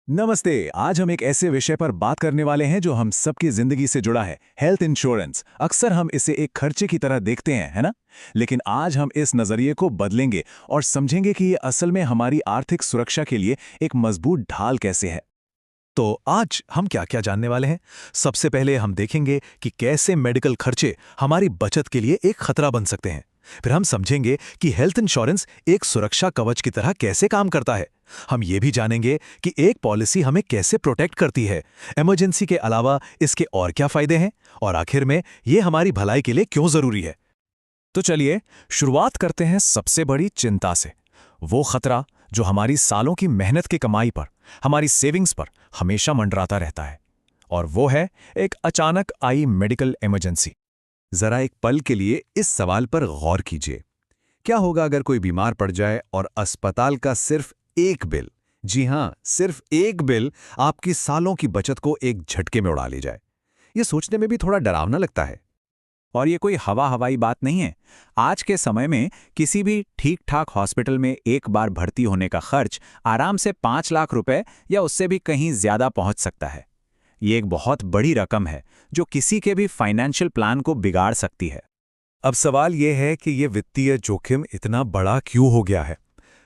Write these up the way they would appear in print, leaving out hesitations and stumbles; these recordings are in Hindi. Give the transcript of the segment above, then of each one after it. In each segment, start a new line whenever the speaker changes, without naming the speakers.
नमस्ते। आज हम एक ऐसे विषय पर बात करने वाले हैं जो हम सबकी जिंदगी से जुड़ा है, हेल्थ इंश्योरेंस। अक्सर हम इसे एक खर्चे की तरह देखते हैं, है ना? लेकिन आज हम इस नजरिए को बदलेंगे और समझेंगे कि ये असल में हमारी आर्थिक सुरक्षा के लिए एक मजबूत ढाल कैसे है।
तो आज हम क्या क्या जानने वाले हैं। सबसे पहले हम देखेंगे कि कैसे मेडिकल खर्चे हमारी बचत के लिए एक खतरा बन सकते हैं। फिर हम समझेंगे कि हेल्थ इंश्योरेंस एक सुरक्षा कवच की तरह कैसे काम करता है। हम ये भी जानेंगे कि एक पॉलिसी हमें कैसे प्रोटेक्ट करती है, इमरजेंसी के अलावा इसके और क्या फायदे हैं, और आखिर में ये हमारी भलाई के लिए क्यों जरूरी है।
तो चलिए शुरुआत करते हैं सबसे बड़ी चिंता से। वो खतरा जो हमारी सालों की मेहनत की कमाई पर, हमारी सेविंग्स पर हमेशा मंडराता रहता है। और वो है एक अचानक आई मेडिकल इमरजेंसी।
जरा एक पल के लिए इस सवाल पर गौर कीजिए। क्या होगा अगर कोई बीमार पड़ जाए और अस्पताल का सिर्फ एक बिल, जी हां, सिर्फ एक बिल आपकी सालों की बचत को एक झटके में उड़ा ले जाए? यह सोचने में भी थोड़ा डरावना लगता है।
और ये कोई हवा हवाई बात नहीं है। आज के समय में किसी भी ठीक ठाक हॉस्पिटल में एक बार भर्ती होने का खर्च आराम से 5 लाख रुपए या उससे भी कहीं ज्यादा पहुंच सकता है। ये एक बहुत बड़ी रकम है जो किसी के भी फाइनेंशियल प्लान को बिगाड़ सकती है।
अब सवाल यह है कि यह वित्तीय जोखिम इतना बड़ा क्यों हो गया है।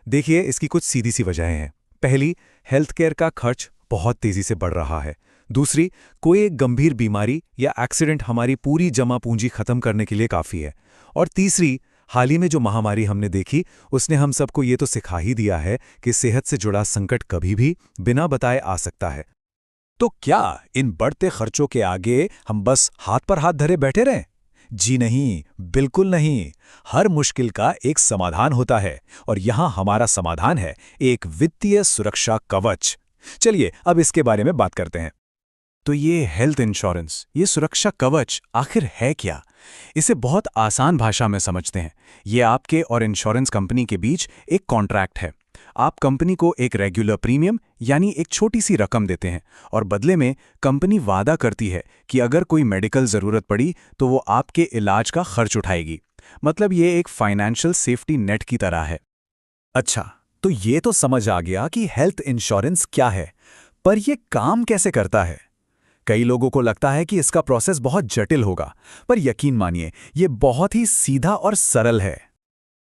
देखिए, इसकी कुछ सीधी सी वजहें हैं। पहली, हेल्थ केयर का खर्च बहुत तेजी से बढ़ रहा है। दूसरी, कोई एक गंभीर बीमारी या एक्सीडेंट हमारी पूरी जमा पूंजी खत्म करने के लिए काफी है। और तीसरी, हाल ही में जो महामारी हमने देखी, उसने हम सबको ये तो सिखा ही दिया है कि सेहत से जुड़ा संकट कभी भी बिना बताए आ सकता है।
तो क्या इन बढ़ते खर्चों के आगे हम बस हाथ पर हाथ धरे बैठे रहें? जी नहीं, बिल्कुल नहीं। हर मुश्किल का एक समाधान होता है और यहां हमारा समाधान है एक वित्तीय सुरक्षा कवच। चलिए अब इसके बारे में बात करते हैं। तो ये हेल्थ इंश्योरेंस, ये सुरक्षा कवच आखिर है क्या? इसे बहुत आसान भाषा में समझते हैं। ये आपके और इंश्योरेंस कंपनी के बीच एक कॉन्ट्रैक्ट है। आप कंपनी को एक रेगुलर प्रीमियम यानी एक छोटी सी रकम देते हैं और बदले में कंपनी वादा करती है कि अगर कोई मेडिकल जरूरत पड़ी तो वो आपके इलाज का खर्च उठाएगी। मतलब ये एक फाइनेंशियल सेफ्टी नेट की तरह है।
अच्छा, तो ये तो समझ आ गया कि हेल्थ इंश्योरेंस क्या है, पर यह काम कैसे करता है। कई लोगों को लगता है कि इसका प्रोसेस बहुत जटिल होगा, पर यकीन मानिए ये बहुत ही सीधा और सरल है।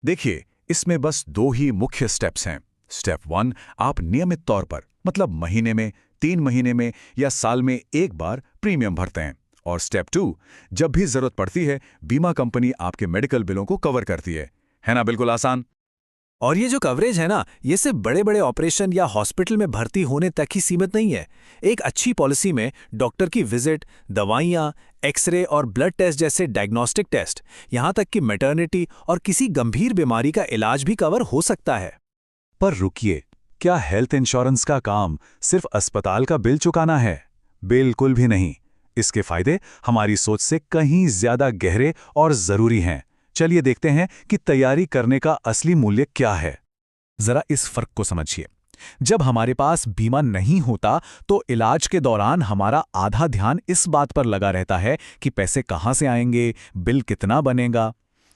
देखिए, इसमें बस दो ही मुख्य स्टेप्स हैं। स्टेप 1, आप नियमित तौर पर, मतलब महीने में, 3 महीने में या साल में एक बार प्रीमियम भरते हैं। और स्टेप 2, जब भी जरूरत पड़ती है, बीमा कंपनी आपके मेडिकल बिलों को कवर करती है ना? बिल्कुल आसान।
और ये जो कवरेज है ना, ये सिर्फ बड़े बड़े ऑपरेशन या हॉस्पिटल में भर्ती होने तक ही सीमित नहीं है। एक अच्छी पॉलिसी में डॉक्टर की विजिट, दवाइयाँ, एक्सरे और ब्लड टेस्ट जैसे डायग्नोस्टिक टेस्ट, यहाँ तक कि मैटरनिटी और किसी गंभीर बीमारी का इलाज भी कवर हो सकता है।
पर रुकिए, क्या हेल्थ इंश्योरेंस का काम सिर्फ अस्पताल का बिल चुकाना है? बिल्कुल भी नहीं। इसके फायदे हमारी सोच से कहीं ज्यादा गहरे और जरूरी हैं। चलिए देखते हैं कि तैयारी करने का असली मूल्य क्या है।
जरा इस फर्क को समझिए। जब हमारे पास बीमा नहीं होता तो इलाज के दौरान हमारा आधा ध्यान इस बात पर लगा रहता है कि पैसे कहाँ से आएंगे, बिल कितना बनेगा।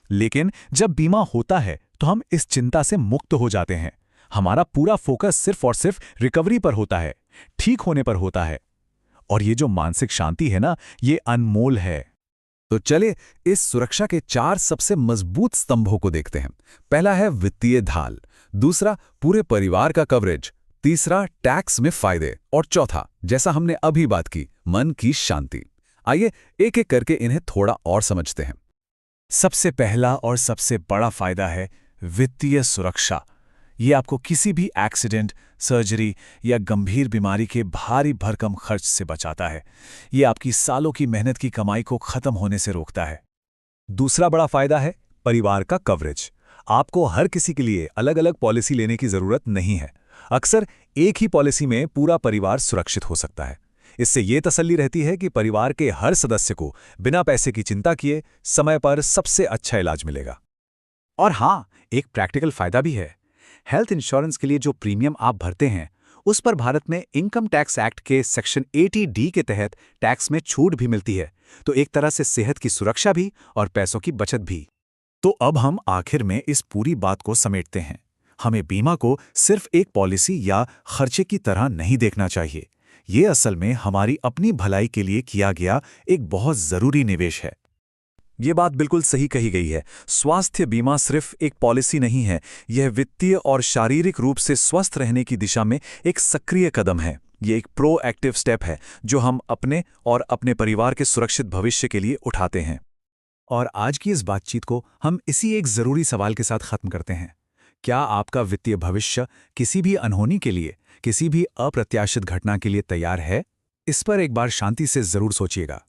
लेकिन जब बीमा होता है तो हम इस चिंता से मुक्त हो जाते हैं। हमारा पूरा फोकस सिर्फ और सिर्फ रिकवरी पर होता है, ठीक होने पर होता है। और ये जो मानसिक शांति है ना, ये अनमोल है। तो चले इस सुरक्षा के 4 सबसे मजबूत स्तंभों को देखते हैं। पहला है वित्तीय ढाल, दूसरा पूरे परिवार का कवरेज, तीसरा टैक्स में फायदे, और चौथा, जैसा हमने अभी बात की, मन की शांति। आइए एक एक करके इन्हें थोड़ा और समझते हैं।
सबसे पहला और सबसे बड़ा फायदा है वित्तीय सुरक्षा। ये आपको किसी भी एक्सीडेंट, सर्जरी या गंभीर बीमारी के भारी भरकम खर्च से बचाता है। ये आपकी सालों की मेहनत की कमाई को खत्म होने से रोकता है।
दूसरा बड़ा फायदा है परिवार का कवरेज। आपको हर किसी के लिए अलग अलग पॉलिसी लेने की जरूरत नहीं है। अक्सर एक ही पॉलिसी में पूरा परिवार सुरक्षित हो सकता है। इससे ये तसल्ली रहती है कि परिवार के हर सदस्य को बिना पैसे की चिंता किए समय पर सबसे अच्छा इलाज मिलेगा।
और हाँ, एक प्रैक्टिकल फायदा भी है। हेल्थ इंश्योरेंस के लिए जो प्रीमियम आप भरते हैं, उस पर भारत में इनकम टैक्स एक्ट के सेक्शन 80D के तहत टैक्स में छूट भी मिलती है। तो एक तरह से सेहत की सुरक्षा भी और पैसों की बचत भी। तो अब हम आखिर में इस पूरी बात को समेटते हैं।
हमें बीमा को सिर्फ एक पॉलिसी या खर्चे की तरह नहीं देखना चाहिए। ये असल में हमारी अपनी भलाई के लिए किया गया एक बहुत ज़रूरी निवेश है।
ये बात बिल्कुल सही कही गई है। स्वास्थ्य बीमा सिर्फ एक पॉलिसी नहीं है, यह वित्तीय और शारीरिक रूप से स्वस्थ रहने की दिशा में एक सक्रिय कदम है। ये एक प्रोएक्टिव स्टेप है जो हम अपने और अपने परिवार के सुरक्षित भविष्य के लिए उठाते हैं।
और आज की इस बातचीत को हम इसी एक ज़रूरी सवाल के साथ ख़त्म करते हैं। क्या आपका वित्तीय भविष्य किसी भी अनहोनी के लिए, किसी भी अप्रत्याशित घटना के लिए तैयार है? इस पर एक बार शांति से ज़रूर सोचिएगा।